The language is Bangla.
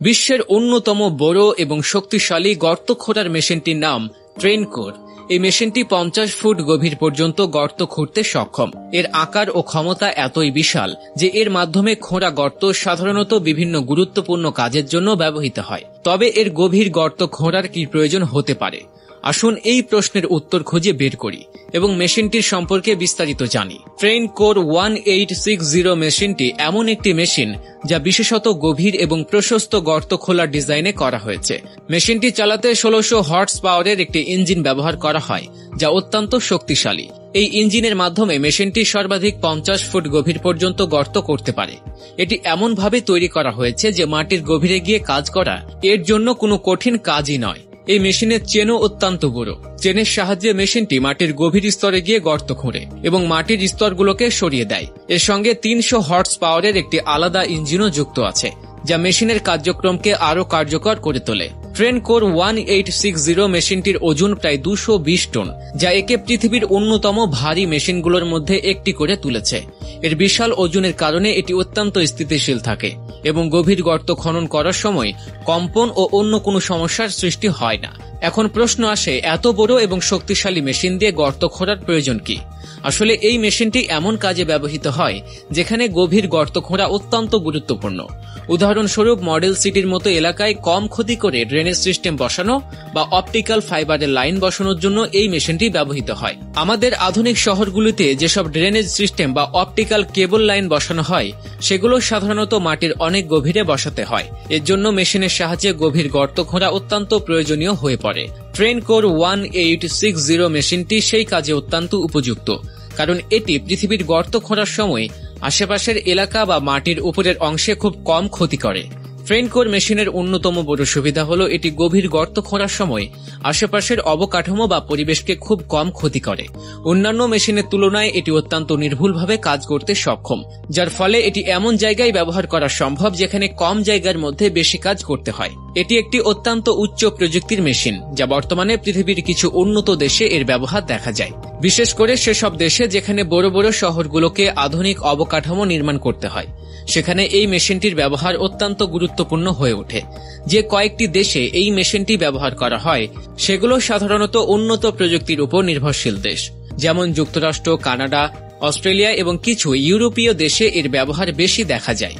বিশ্বের অন্যতম বড় এবং শক্তিশালী গর্ত খোঁড়ার মেশিনটির নাম ট্রেনকোর। এই মেশিনটি 50 ফুট গভীর পর্যন্ত গর্ত খুঁড়তে সক্ষম। এর আকার ও ক্ষমতা এতই বিশাল যে এর মাধ্যমে খোঁড়া গর্ত সাধারণত বিভিন্ন গুরুত্বপূর্ণ কাজের জন্য ব্যবহৃত হয়। তবে এর গভীর গর্ত খোঁড়ার কি প্রয়োজন হতে পারে? আসুন এই প্রশ্নের উত্তর খুঁজে বের করি এবং মেশিনটির সম্পর্কে বিস্তারিত জানি। ট্রেনকোর 1860 মেশিনটি এমন একটি মেশিন যা বিশেষত গভীর এবং প্রশস্ত গর্ত খোলার ডিজাইনে করা হয়েছে। মেশিনটি চালাতে 1600 হর্স পাওয়ারের একটি ইঞ্জিন ব্যবহার করা হয়, যা অত্যন্ত শক্তিশালী। এই ইঞ্জিনের মাধ্যমে মেশিনটি সর্বাধিক 50 ফুট গভীর পর্যন্ত গর্ত করতে পারে। এটি এমনভাবে তৈরি করা হয়েছে যে মাটির গভীরে গিয়ে কাজ করা এর জন্য কোনো কঠিন কাজই নয়। এই মেশিনের চেনও অত্যন্ত বড়। চেনের সাহায্যে মেশিনটি মাটির গভীর স্তরে গিয়ে গর্ত খোঁড়ে এবং মাটির স্তরগুলোকে সরিয়ে দেয়। এর সঙ্গে 300 হর্স পাওয়ারের একটি আলাদা ইঞ্জিনও যুক্ত আছে, যা মেশিনের কার্যক্রমকে আরও কার্যকর করে তোলে। ট্রেনকোর 1860 মেশিনটির ওজন প্রায় 220 টন, যা একে পৃথিবীর অন্যতম ভারী মেশিনগুলোর মধ্যে একটি করে তুলেছে। এর বিশাল ওজনের কারণে এটি অত্যন্ত স্থিতিশীল থাকে এবং গভীর গর্ত খনন করার সময় কম্পন ও অন্য কোনো সমস্যার সৃষ্টি হয় না। এখন প্রশ্ন আসে, এত বড় এবং শক্তিশালী মেশিন দিয়ে গর্ত খোঁড়ার প্রয়োজন কি? আসলে এই মেশিনটি এমন কাজে ব্যবহৃত হয় যেখানে গভীর গর্ত খোঁড়া অত্যন্ত গুরুত্বপূর্ণ। উদাহরণস্বরূপ মডেল সিটির মতো এলাকায় কম ক্ষতি করে ড্রেনেজ সিস্টেম বসানো বা অপটিক্যাল ফাইবারের লাইন বসানোর জন্য এই মেশিনটি ব্যবহৃত হয়। আমাদের আধুনিক শহরগুলিতে যেসব ড্রেনেজ সিস্টেম বা অপটিক্যাল কেবল লাইন বসানো হয় সেগুলো সাধারণত মাটির অনেক গভীরে বসাতে হয়। এর জন্য মেশিনের সাহায্যে গভীর গর্ত খোঁড়া অত্যন্ত প্রয়োজনীয় হয়ে পড়ে। ট্রেনকোর 1860 মেশিনটি সেই কাজে অত্যন্ত উপযুক্ত, কারণ এটি পৃথিবীর গর্ত খোঁড়ার সময় আশেপাশের এলাকা বা মাটির উপরের অংশে খুব কম ক্ষতি করে। ট্রেনকোর মেশিনের অন্যতম বড় সুবিধা হল এটি গভীর গর্ত খোঁড়ার সময় আশেপাশের অবকাঠামো বা পরিবেশকে খুব কম ক্ষতি করে। অন্যান্য মেশিনের তুলনায় এটি অত্যন্ত নির্ভুলভাবে কাজ করতে সক্ষম, যার ফলে এটি এমন জায়গায় ব্যবহার করা সম্ভব যেখানে কম জায়গার মধ্যে বেশি কাজ করতে হয়। এটি একটি অত্যন্ত উচ্চ প্রযুক্তির মেশিন, যা বর্তমানে পৃথিবীর কিছু উন্নত দেশে এর ব্যবহার দেখা যায়, বিশেষ করে সেসব দেশে যেখানে বড় বড় শহরগুলোকে আধুনিক অবকাঠামো নির্মাণ করতে হয়। সেখানে এই মেশিনটির ব্যবহার অত্যন্ত গুরুত্বপূর্ণ হয়ে ওঠে। যে কয়েকটি দেশে এই মেশিনটি ব্যবহার করা হয় সেগুলো সাধারণত উন্নত প্রযুক্তির উপর নির্ভরশীল দেশ, যেমন যুক্তরাষ্ট্র, কানাডা, অস্ট্রেলিয়া এবং কিছু ইউরোপীয় দেশে এর ব্যবহার বেশি দেখা যায়।